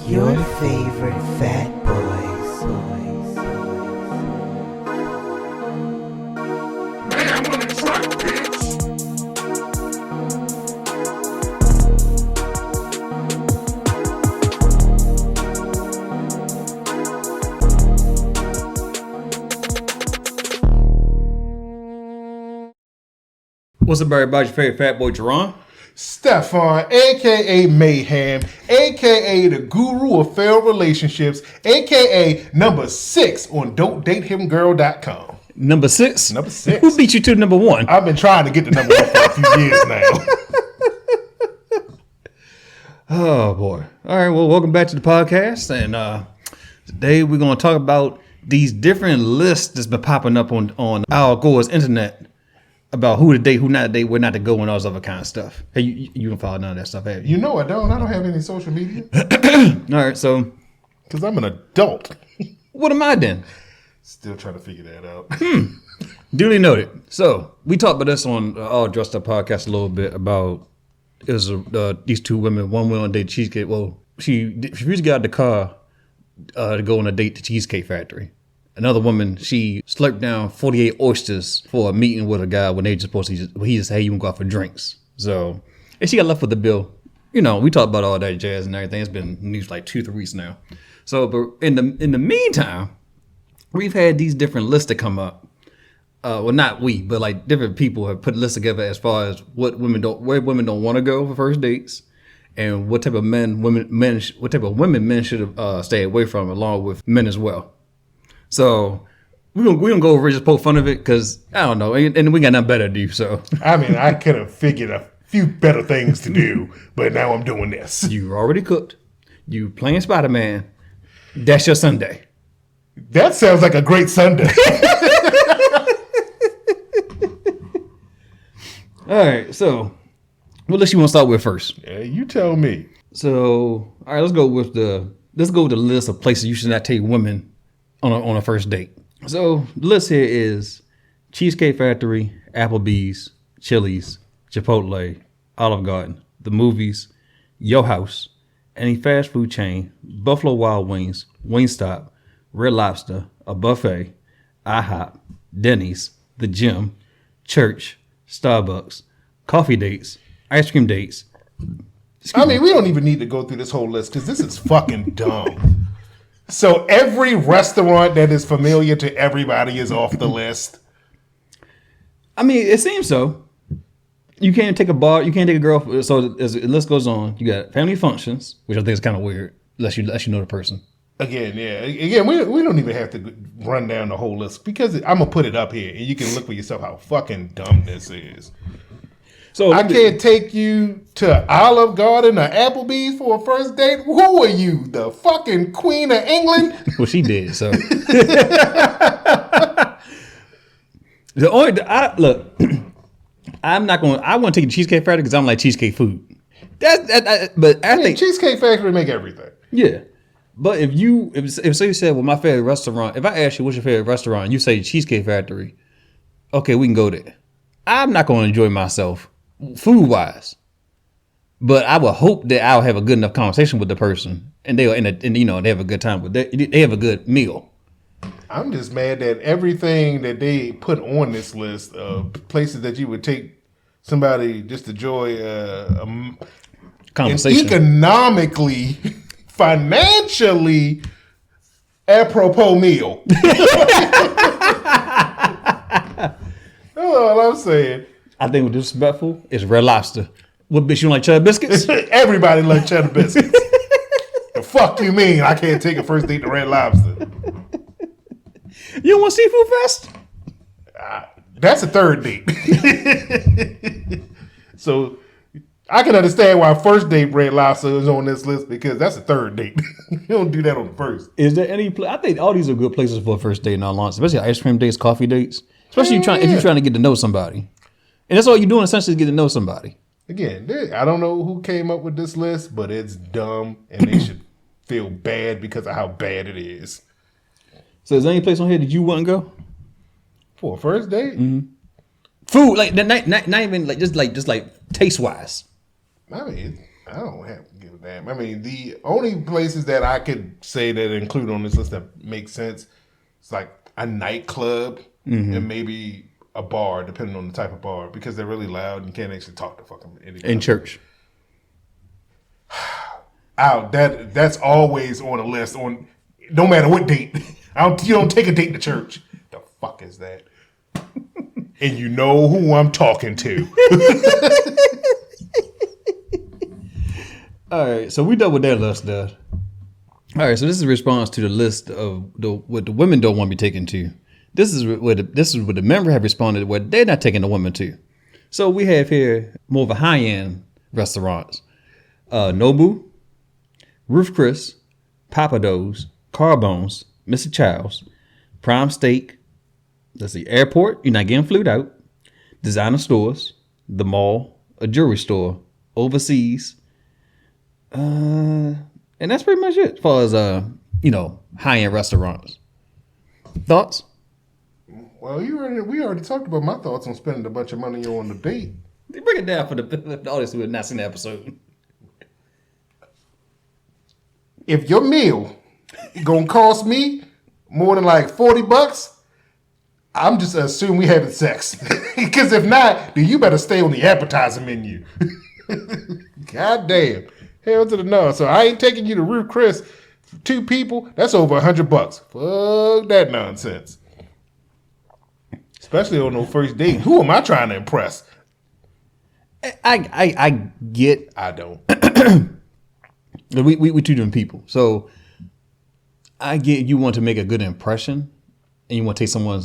Your favorite fat boys. What's up, everybody? Your favorite fat boy, Jarron. Stefan, a.k.a. Mayhem, a.k.a. the guru of failed relationships, a.k.a. number 6 on Don'tDateHimGirl.com. Number 6? Number 6. Who beat you to number 1? I've been trying to get to number 1 for a few years now. Oh, boy. All right, well, welcome back to the podcast. And today we're going to talk about these different lists that's been popping up on Al Gore's internet about who to date, who not to date, where not to go, and all this other kind of stuff. Hey, you don't follow none of that stuff, have you? You know I don't. I don't have any social media. All right, so. Because I'm an adult. What am I then? Still trying to figure that out. Duly noted. So, we talked about this on All Dressed Up podcast a little bit about it was these two women. One went on a date to Cheesecake. Well, she refused to get out of the car to go on a date to Cheesecake Factory. Another woman, she slurped down 48 oysters for a meeting with a guy when they just supposed to, he just said, hey, you can go out for drinks. So, and she got left with the bill. You know, we talked about all that jazz and everything. It's been news like 2-3 weeks now. So, but in the meantime, we've had these different lists that come up. Well, not we, but like different people have put lists together as far as where women don't want to go for first dates, and what type of women men should stay away from, along with men as well. So we're gonna go over and just poke fun of it because I don't know, and we got nothing better to do. So I mean, I could have figured a few better things to do, but now I'm doing this. You already cooked. You playing Spider-Man. That's your Sunday. That sounds like a great Sunday. All right, so what list you want to start with first? Yeah, you tell me. So all right, let's go with the list of places you should not take women on a first date. So the list here is Cheesecake Factory, Applebee's, Chili's, Chipotle, Olive Garden, the movies, Your House, any fast food chain, Buffalo Wild Wings, Wingstop, Red Lobster, a buffet, IHOP, Denny's, the gym, church, Starbucks, coffee dates, ice cream dates. I mean, we don't even need to go through this whole list because this is fucking dumb. So every restaurant that is familiar to everybody is off the list. I mean, it seems so. You can't take a girl. So as the list goes on, you got family functions, which I think is kind of weird, unless you know the person. Again, we don't even have to run down the whole list because I'm gonna put it up here and you can look for yourself how fucking dumb this is. So I can't take you to Olive Garden or Applebee's for a first date. Who are you, the fucking Queen of England? Well, she did. So I'm not going. I want to take the Cheesecake Factory because I don't like cheesecake food. But I think Cheesecake Factory make everything. Yeah, but if say you said, well, my favorite restaurant. If I ask you what's your favorite restaurant, you say Cheesecake Factory. Okay, we can go there. I'm not going to enjoy myself food wise, but I would hope that I'll have a good enough conversation with the person, and they have a good time with they have a good meal. I'm just mad that everything that they put on this list of places that you would take somebody just to enjoy conversation, an economically, financially apropos meal. That's all I'm saying. I think what's disrespectful is Red Lobster. What bitch, you don't like cheddar biscuits? Everybody likes cheddar biscuits. The fuck you mean I can't take a first date to Red Lobster? You don't want Seafood Fest? That's a third date. So I can understand why first date Red Lobster is on this list because that's a third date. You don't do that on the first. Is there any I think all these are good places for a first date in all honesty, especially ice cream dates, coffee dates. Especially if you're trying to get to know somebody. And that's all you're doing essentially is get to know somebody. Again, I don't know who came up with this list, but it's dumb and they should feel bad because of how bad it is. So is there any place on here that you wouldn't go? For a first date? Mm-hmm. Food, like not even like just like taste wise. I mean, I don't have to give a damn. I mean, the only places that I could say that include on this list that make sense, it's like a nightclub and maybe a bar, depending on the type of bar, because they're really loud and you can't actually talk to fucking anybody. In church. That's always on a list on no matter what date. You don't take a date to church. The fuck is that? And you know who I'm talking to. All right, so we done with that list there. All right, so this is a response to the list of what the women don't want to be taken to. This is what the men have responded what they're not taking the women to. So we have here more of a high-end restaurants. Nobu, Ruth Chris, Papa Do's, Carbone's, Mr. Child's, Prime Steak, let's see, Airport, you're not getting flued out, designer stores, the mall, a jewelry store, overseas, and that's pretty much it as far as high-end restaurants. Thoughts? Well, we already talked about my thoughts on spending a bunch of money on the date. Bring it down for the audience who have not seen the episode. If your meal gonna cost me more than like $40, I'm just assuming we having sex. Because if not, then you better stay on the appetizer menu. God damn. Hell to the no. So I ain't taking you to Ruth Chris for 2 people. That's over $100. Fuck that nonsense. Especially on no first date. Who am I trying to impress? I don't. We two different people. So I get you want to make a good impression and you want to take someone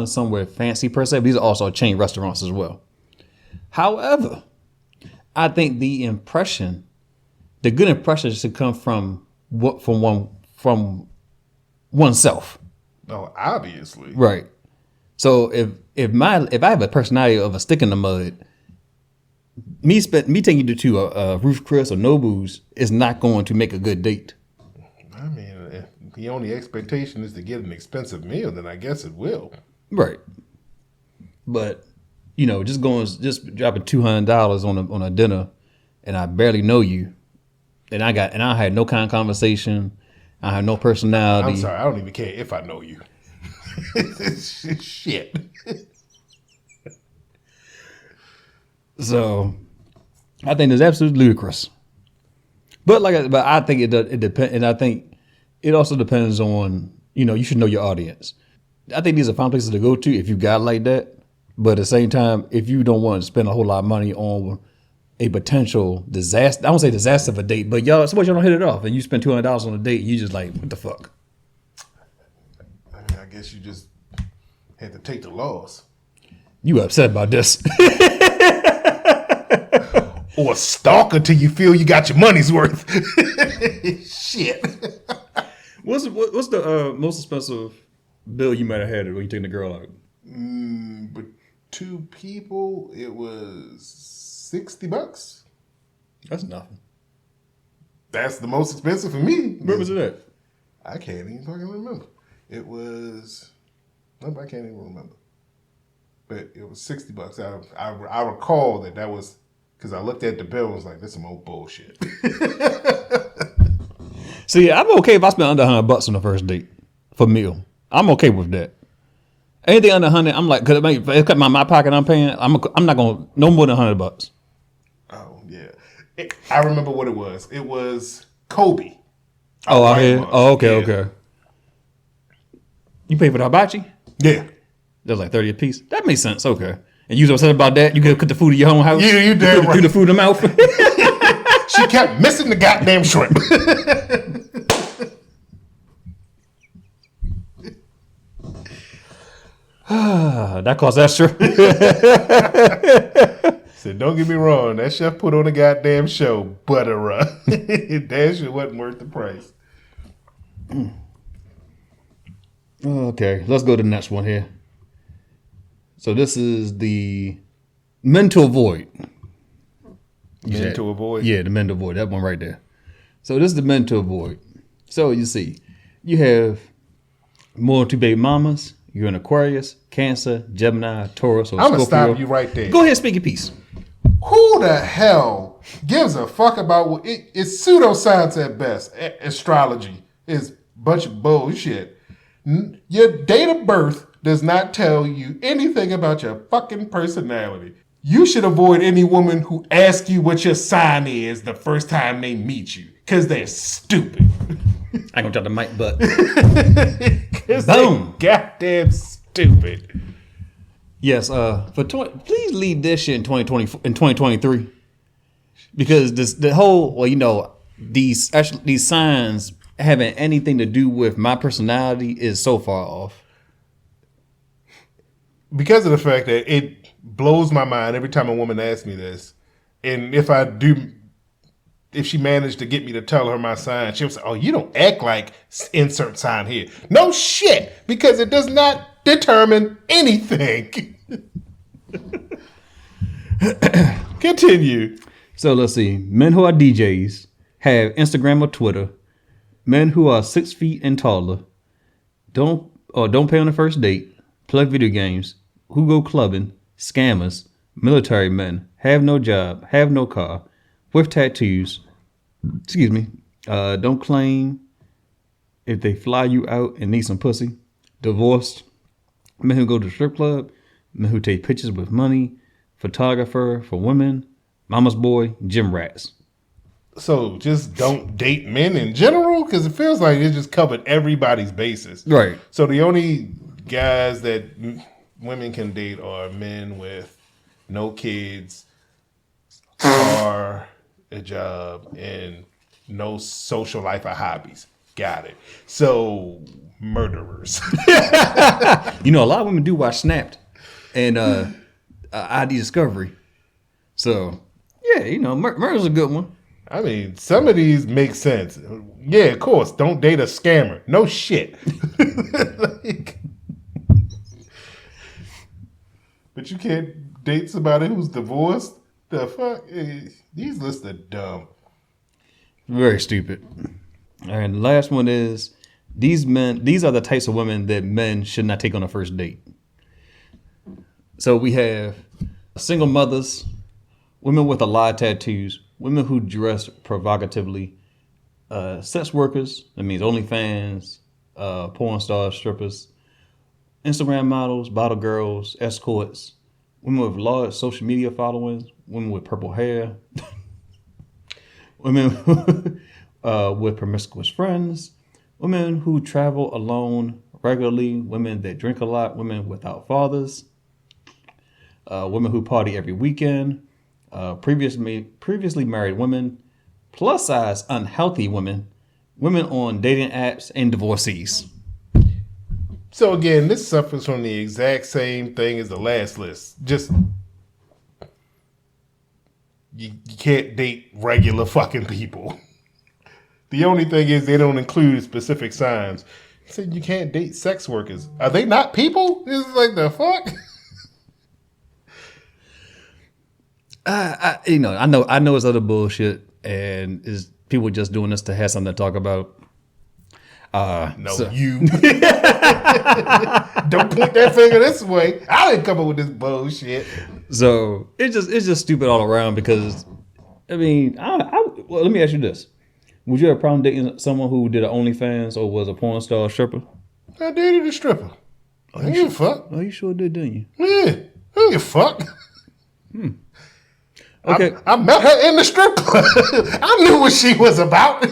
somewhere fancy per se, but these are also chain restaurants as well. However, I think the good impression should come from oneself. Oh, obviously. Right. So if I have a personality of a stick in the mud, me taking you to Ruth Chris or Nobu's is not going to make a good date. I mean, if the only expectation is to get an expensive meal, then I guess it will. Right. But just dropping $200 on a dinner, and I barely know you, and I had no kind of conversation, I had no personality. I'm sorry, I don't even care if I know you. Shit. So, I think it's absolutely ludicrous. But I think it depends, and I think it also depends on you should know your audience. I think these are fun places to go to if you got like that. But at the same time, if you don't want to spend a whole lot of money on a potential disaster, I won't say disaster of a date, but suppose y'all don't hit it off and you spend $200 on a date, and you just like, what the fuck? I mean, I guess you just had to take the loss. You upset about this? Or stalk until you feel you got your money's worth. Shit. What's the most expensive bill you might have had when you taking the girl out? But 2 people, it was $60. That's nothing. That's the most expensive for me. Where was it at? I can't even fucking remember. It was, nope, I can't even remember. But it was $60. I recall that was because I looked at the bill and was like, "This is some old bullshit." See, I'm okay if I spend under $100 on the first date for meal. I'm okay with that. Anything under 100, I'm like, cause it cut my pocket. I'm paying. I'm not gonna no more than $100. Oh yeah, I remember what it was. It was Kobe. Oh, out here. Oh, okay, yeah. Okay. You pay for the hibachi? Yeah, that's like $30 a piece. That makes sense. Okay. And you was upset about that? You could cook the food at your own house? You damn right. Threw the food in the mouth? She kept missing the goddamn shrimp. That costs extra. Said, don't get me wrong. That chef put on a goddamn show, but that shit wasn't worth the price. Okay, let's go to the next one here. So this is the men to avoid. Men to avoid? Yeah, the men to avoid. That one right there. So this is the men to avoid. So you see, you have more than 2 baby mamas. You're an Aquarius, Cancer, Gemini, Taurus, or I'm Scorpio. going to stop you right there. Go ahead, speak your piece. Who the hell gives a fuck about what it's pseudoscience at best. Astrology is a bunch of bullshit. Your date of birth does not tell you anything about your fucking personality. You should avoid any woman who asks you what your sign is the first time they meet you, because they're stupid. I ain't gonna drop the mic, but boom, goddamn stupid. Yes, please leave this shit in 2023, because the whole these signs having anything to do with my personality is so far off. Because of the fact that it blows my mind every time a woman asks me this, and if she managed to get me to tell her my sign, she'll say, "Oh, you don't act like insert sign here." No shit, because it does not determine anything. Continue. So let's see. Men who are DJs, have Instagram or Twitter. Men who are 6 feet and taller, don't pay on the first date, play video games, who go clubbing, scammers, military men, have no job, have no car, with tattoos, don't claim if they fly you out and need some pussy, divorced, men who go to the strip club, men who take pictures with money, photographer for women, mama's boy, gym rats. So just don't date men in general, because it feels like it just covered everybody's bases. Right. So the only guys that women can date are men with no kids, car, a job, and no social life or hobbies. Got it. So murderers. A lot of women do watch Snapped and ID Discovery. So yeah, murder's a good one. I mean, some of these make sense. Yeah, of course. Don't date a scammer. No shit. But you can't date somebody who's divorced? The fuck? These lists are dumb. Very stupid. And the last one is, these are the types of women that men should not take on a first date. So we have single mothers, women with a lot of tattoos, women who dress provocatively, sex workers, that means OnlyFans, porn stars, strippers, Instagram models, bottle girls, escorts, women with large social media followings, women with purple hair, women with promiscuous friends, women who travel alone regularly, women that drink a lot, women without fathers, women who party every weekend, previously married women, plus size unhealthy women, women on dating apps, and divorcees. So again, this suffers from the exact same thing as the last list. Just you can't date regular fucking people. The only thing is they don't include specific signs. You said you can't date sex workers. Are they not people? It's like the fuck. I know it's other bullshit, and is people just doing this to have something to talk about. You don't point that finger this way. I didn't come up with this bullshit. So it's just stupid all around, because I mean, well, let me ask you this: would you have a problem dating someone who did an OnlyFans or was a porn star stripper? I dated a stripper. I didn't give a fuck. Oh, you sure did, didn't you? Yeah, I didn't give a fuck. Okay. I met her in the strip club. I knew what she was about.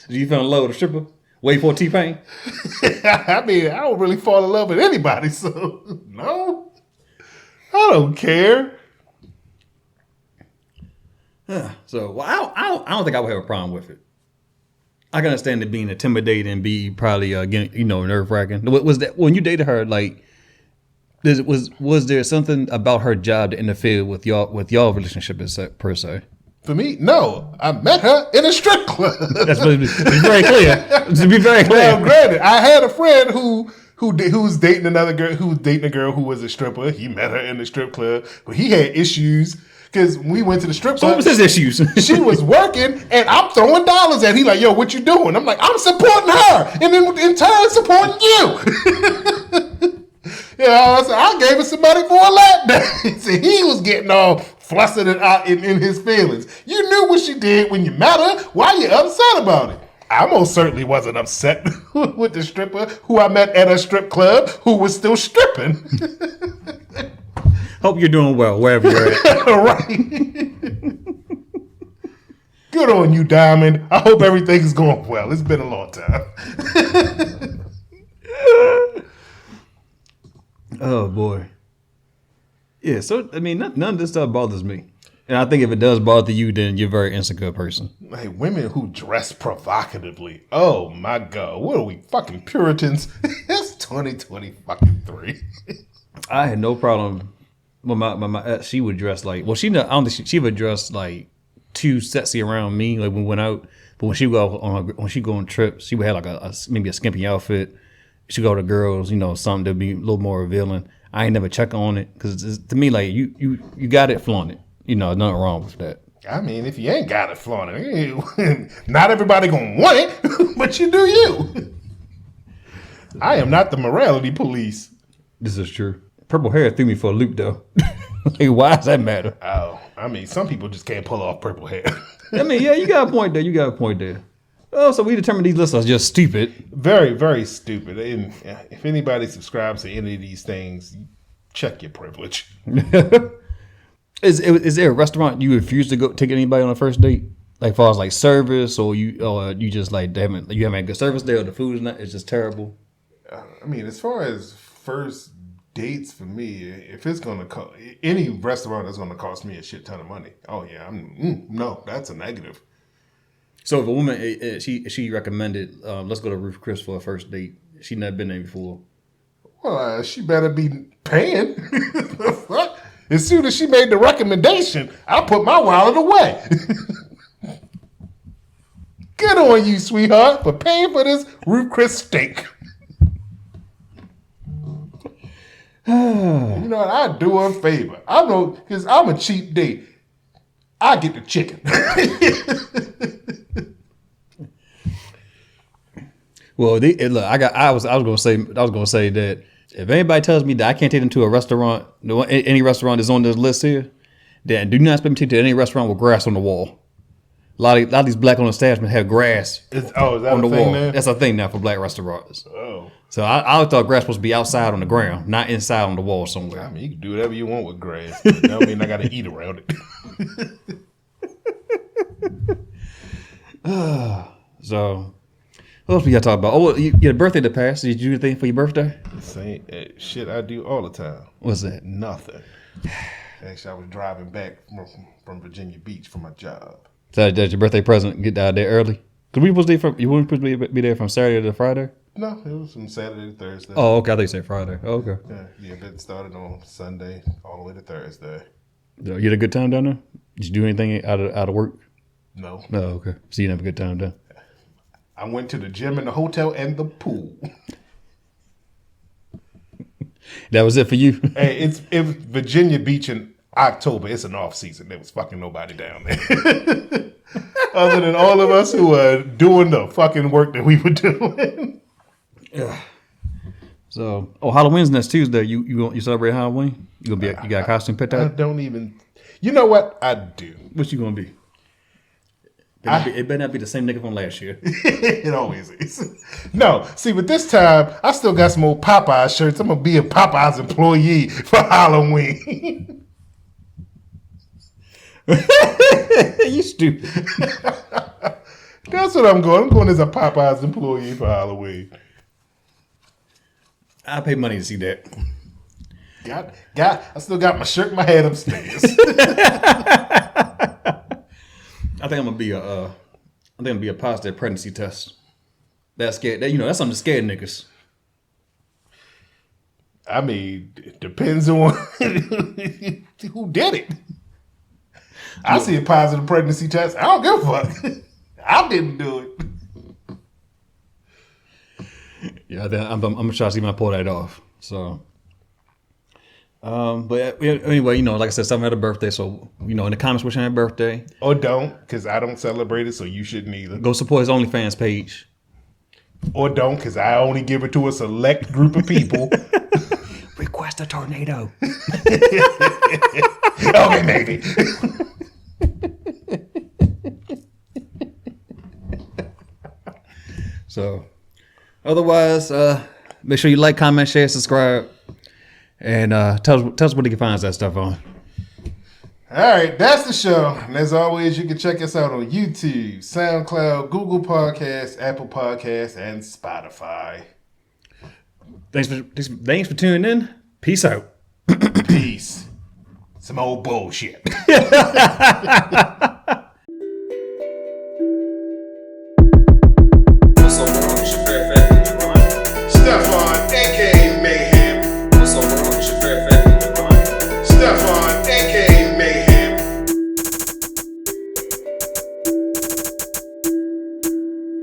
You fell in love with a stripper? Wait for T-Pain? I mean, I don't really fall in love with anybody, so no. I don't care. So, well, I don't think I would have a problem with it. I can understand it being intimidating and be probably, nerve-wracking. Was that when you dated her, like, was there something about her job to interfere with your relationship per se? For me, no. I met her in a strip club. That's to be very clear. To be very clear. Well, granted, I had a friend who's dating another girl who was a stripper. He met her in the strip club, but he had issues because we went to the strip club. So what was his issues? She was working, and I'm throwing dollars at. He like, yo, what you doing? I'm like, I'm supporting her, and then in turn supporting you. So I gave her some money for a lap dance. And he was getting all flustered it out in his feelings. You knew what she did when you met her. Why you upset about it? I most certainly wasn't upset with the stripper who I met at a strip club who was still stripping. Hope you're doing well wherever you're at. Right. Good on you, Diamond. I hope everything's going well. It's been a long time. Oh, boy. Yeah, so, I mean, none of this stuff bothers me. And I think if it does bother you, then you're a very insecure person. Hey, women who dress provocatively. Oh, my God. What are we, fucking Puritans? It's 2020 fucking 3. I had no problem when my ex, she would dress like, well, I don't think she would dress like too sexy around me, like when we went out. But when she go on trips, she would have like maybe a skimpy outfit. She go to girls, something to be a little more revealing. I ain't never check on it because to me, like you got it, flaunt it. Nothing wrong with that. I mean, if you ain't got it, flaunt it. Not everybody gonna want it, but you do you. I am not the morality police. This is true. Purple hair threw me for a loop though. Like, why does that matter? Oh, I mean, some people just can't pull off purple hair. I mean, yeah, you got a point there. Oh, so we determined these lists are just stupid. Very, very stupid. And if anybody subscribes to any of these things, check your privilege. Is there a restaurant you refuse to go take anybody on a first date? Like, as far as like service, or you just like you haven't had good service there, or the food is not, it's just terrible. I mean, as far as first dates for me, if it's gonna cost any restaurant that's gonna cost me a shit ton of money, oh yeah, no, that's a negative. So if a woman she recommended let's go to Ruth Chris for a first date, she never been there before. Well, she better be paying. As soon as she made the recommendation, I put my wallet away. Good on you, sweetheart, for paying for this Ruth Chris steak. You know what? I do her a favor. I know, because I'm a cheap date. I get the chicken. Well, look, I was gonna say that if anybody tells me that I can't take them to a restaurant, any restaurant that's on this list here, then do not expect me to take to any restaurant with grass on the wall. A lot of these black-owned establishments have grass is that on the a thing wall. now? That's a thing now for black restaurants. Oh. So I thought grass was supposed to be outside on the ground, not inside on the wall somewhere. I mean, you can do whatever you want with grass. But that don't mean I got to eat around it. So, what else we got to talk about? Oh, your birthday to pass. Did you do anything for your birthday? Same shit I do all the time. What's that? Nothing. Actually, I was driving back from Virginia Beach for my job. So that your birthday present get out there early? Because you weren't supposed to be there from Saturday to Friday? No, it was from Saturday to Thursday. Oh, okay. I thought you said Friday. Oh, okay. Yeah, that started on Sunday all the way to Thursday. You had a good time down there? Did you do anything out of work? No. No, okay. So you didn't have a good time down. I went to the gym and the hotel and the pool. That was it for you? Hey, it's Virginia Beach in October. It's an off season. There was fucking nobody down there. Other than all of us who are doing the fucking work that we were doing. Yeah. So, Halloween's next Tuesday. You celebrate Halloween? You got a costume picked out? I don't even. You know what? I do. What you gonna be? It better not be the same nigga from last year. It always is. No, see, but this time I still got some old Popeyes shirts. I'm gonna be a Popeyes employee for Halloween. You stupid. That's what I'm going. I'm going as a Popeyes employee for Halloween. I pay money to see that. I still got my shirt and my head upstairs. I think I'm gonna be a positive pregnancy test. That's scared. That's something to scare niggas. I mean, it depends on who did it. I see a positive pregnancy test. I don't give a fuck. I didn't do it. Yeah, I'm gonna try to see if I pull that off. So, but anyway, like I said, someone had a birthday, so in the comments wishing her birthday, or don't, because I don't celebrate it, so you shouldn't either. Go support his OnlyFans page, or don't, because I only give it to a select group of people. Request a tornado. Okay, maybe. So, otherwise, make sure you like, comment, share, subscribe, and tell us where you can find that stuff on. All right, that's the show. And as always, you can check us out on YouTube, SoundCloud, Google Podcasts, Apple Podcasts, and Spotify. Thanks for tuning in. Peace out. Peace. Some old bullshit.